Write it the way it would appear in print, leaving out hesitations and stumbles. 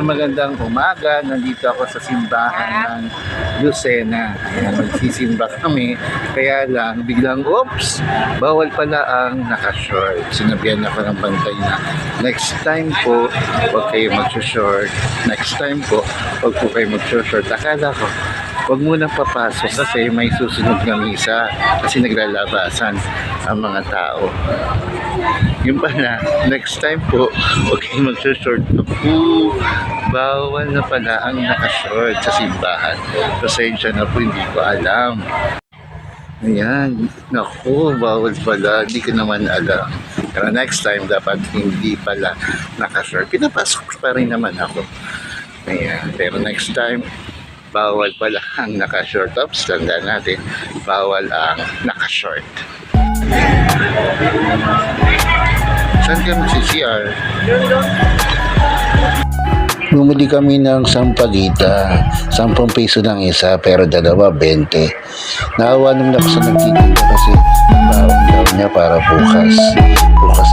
Magandang umaga. Nandito ako sa simbahan ng Lucena. Ayan, magsisimba kami. Kaya lang, biglang, oops, bawal pala ang nakashort. Sinabihan ako ng bantay na next time po, huwag kayo mag-short. Next time po, huwag po kayo mag-short. Akala ko, huwag munang papasok kasi may susunod na misa kasi naglalabasan ang mga tao. Yung pala, next time po, huwag kayong mag-short. Bawal na pala ang nakashort sa simbahan. Pasensya na po, hindi ko alam. Ayan, naku, bawal pala. Hindi ko naman alam. Pero next time, dapat hindi pala nakashort. Pinapasok pa rin naman ako. Ayan, pero next time, bawal pala ang nakashort. Oops, tanda natin, bawal ang nakashort. Saan ka mag-CR? Bumili kami ng sampalita. 10 piso lang isa, pero dalawa, 20. Naawa naman ako sa nagtitinda kasi baon daw niya para bukas. Bukas